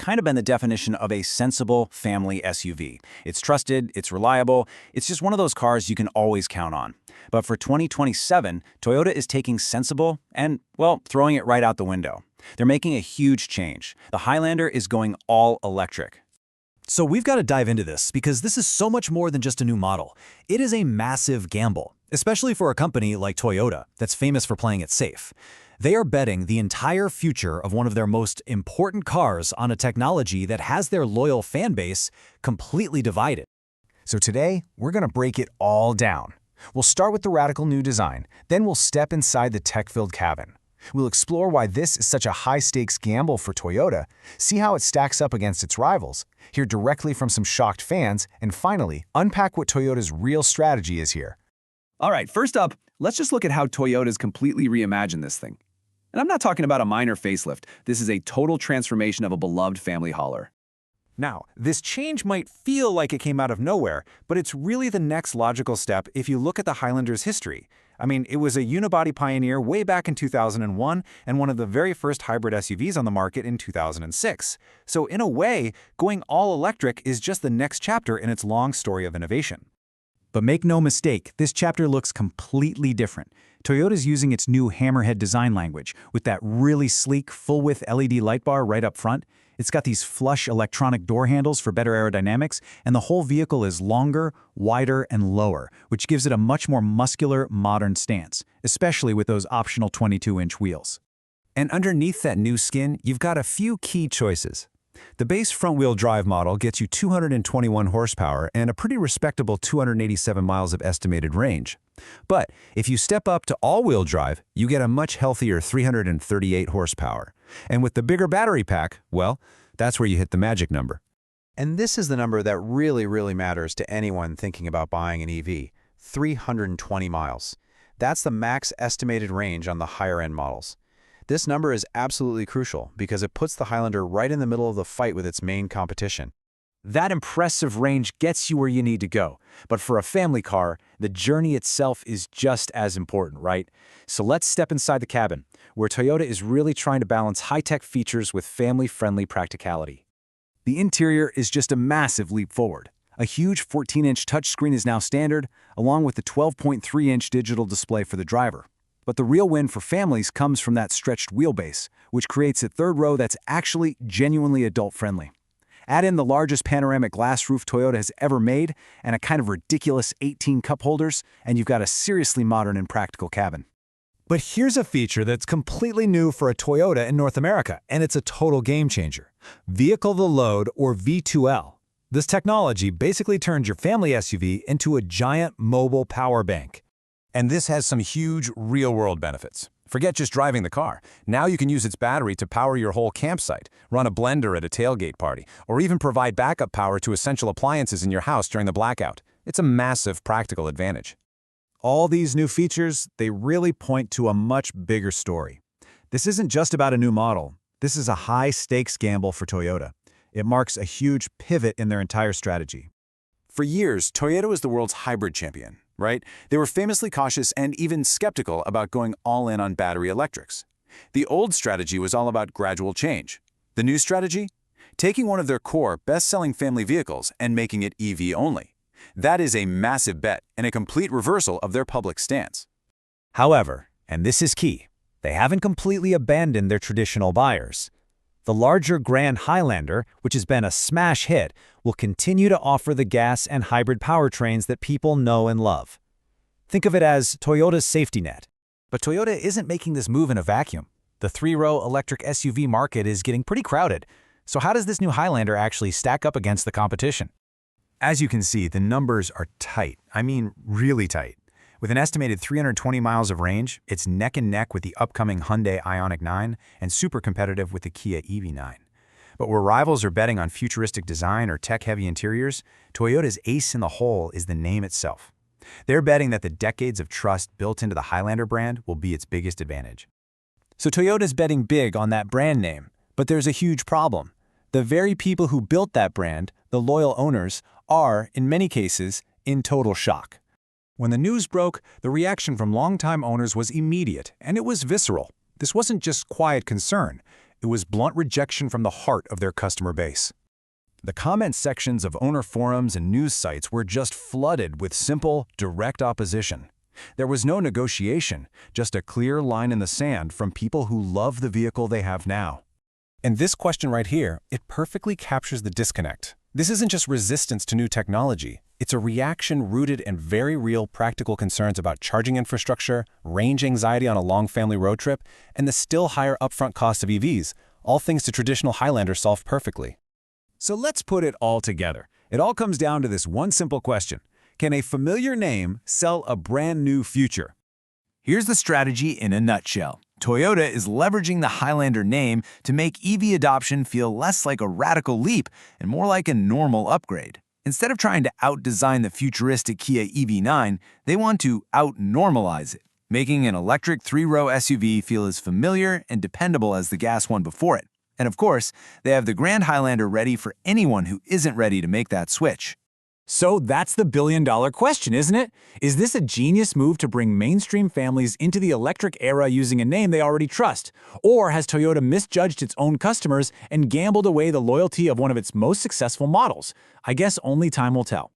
kind of been the definition of a sensible family SUV. It's trusted, it's reliable, it's just one of those cars you can always count on. But for 2027, Toyota is taking sensible and, well, throwing it right out the window. They're making a huge change. The Highlander is going all electric. So we've got to dive into this because this is so much more than just a new model. It is a massive gamble, especially for a company like Toyota that's famous for playing it safe. They are betting the entire future of one of their most important cars on a technology that has their loyal fan base completely divided. So today, we're going to break it all down. We'll start with the radical new design, then we'll step inside the tech-filled cabin. We'll explore why this is such a high-stakes gamble for Toyota, see how it stacks up against its rivals, hear directly from some shocked fans, and finally, unpack what Toyota's real strategy is here. All right, first up, let's just look at how Toyota's completely reimagined this thing. And I'm not talking about a minor facelift. This is a total transformation of a beloved family hauler. Now, this change might feel like it came out of nowhere, but it's really the next logical step if you look at the Highlander's history. I mean, it was a unibody pioneer way back in 2001 and one of the very first hybrid SUVs on the market in 2006. So in a way, going all electric is just the next chapter in its long story of innovation. But make no mistake, this chapter looks completely different. Toyota's using its new hammerhead design language with that really sleek, full-width LED light bar right up front. It's got these flush electronic door handles for better aerodynamics, and the whole vehicle is longer, wider, and lower, which gives it a much more muscular, modern stance, especially with those optional 22-inch wheels. And underneath that new skin, you've got a few key choices. The base front-wheel drive model gets you 221 horsepower and a pretty respectable 287 miles of estimated range. But if you step up to all-wheel drive, you get a much healthier 338 horsepower. And with the bigger battery pack, well, that's where you hit the magic number. And this is the number that really matters to anyone thinking about buying an EV, 320 miles. That's the max estimated range on the higher-end models. This number is absolutely crucial because it puts the Highlander right in the middle of the fight with its main competition. That impressive range gets you where you need to go. But for a family car, the journey itself is just as important, right? So let's step inside the cabin, where Toyota is really trying to balance high-tech features with family-friendly practicality. The interior is just a massive leap forward. A huge 14-inch touchscreen is now standard, along with the 12.3-inch digital display for the driver. But the real win for families comes from that stretched wheelbase, which creates a third row that's actually genuinely adult-friendly. Add in the largest panoramic glass roof Toyota has ever made and a kind of ridiculous 18 cup holders, and you've got a seriously modern and practical cabin. But here's a feature that's completely new for a Toyota in North America, and it's a total game changer. Vehicle-to-Load, or V2L. This technology basically turns your family SUV into a giant mobile power bank. And this has some huge real-world benefits. Forget just driving the car. Now you can use its battery to power your whole campsite, run a blender at a tailgate party, or even provide backup power to essential appliances in your house during the blackout. It's a massive practical advantage. All these new features, they really point to a much bigger story. This isn't just about a new model. This is a high-stakes gamble for Toyota. It marks a huge pivot in their entire strategy. For years, Toyota was the world's hybrid champion, right? They were famously cautious and even skeptical about going all in on battery electrics. The old strategy was all about gradual change. The new strategy? Taking one of their core, best-selling family vehicles and making it EV only. That is a massive bet and a complete reversal of their public stance. However, and this is key, they haven't completely abandoned their traditional buyers. The larger Grand Highlander, which has been a smash hit, will continue to offer the gas and hybrid powertrains that people know and love. Think of it as Toyota's safety net. But Toyota isn't making this move in a vacuum. The three-row electric SUV market is getting pretty crowded. So how does this new Highlander actually stack up against the competition? As you can see, the numbers are tight. I mean, really tight. With an estimated 320 miles of range, it's neck and neck with the upcoming Hyundai Ioniq 9 and super competitive with the Kia EV9. But where rivals are betting on futuristic design or tech-heavy interiors, Toyota's ace in the hole is the name itself. They're betting that the decades of trust built into the Highlander brand will be its biggest advantage. So Toyota's betting big on that brand name, but there's a huge problem. The very people who built that brand, the loyal owners, are, in many cases, in total shock. When the news broke, the reaction from longtime owners was immediate, and it was visceral. This wasn't just quiet concern. It was blunt rejection from the heart of their customer base. The comment sections of owner forums and news sites were just flooded with simple, direct opposition. There was no negotiation, just a clear line in the sand from people who love the vehicle they have now. And this question right here, it perfectly captures the disconnect. This isn't just resistance to new technology. It's a reaction rooted in very real practical concerns about charging infrastructure, range anxiety on a long family road trip, and the still higher upfront cost of EVs, all things the traditional Highlander solve perfectly. So let's put it all together. It all comes down to this one simple question. Can a familiar name sell a brand new future? Here's the strategy in a nutshell. Toyota is leveraging the Highlander name to make EV adoption feel less like a radical leap and more like a normal upgrade. Instead of trying to out-design the futuristic Kia EV9, they want to out-normalize it, making an electric three-row SUV feel as familiar and dependable as the gas one before it. And of course, they have the Grand Highlander ready for anyone who isn't ready to make that switch. So that's the billion-dollar question, isn't it? Is this a genius move to bring mainstream families into the electric era using a name they already trust? Or has Toyota misjudged its own customers and gambled away the loyalty of one of its most successful models? I guess only time will tell.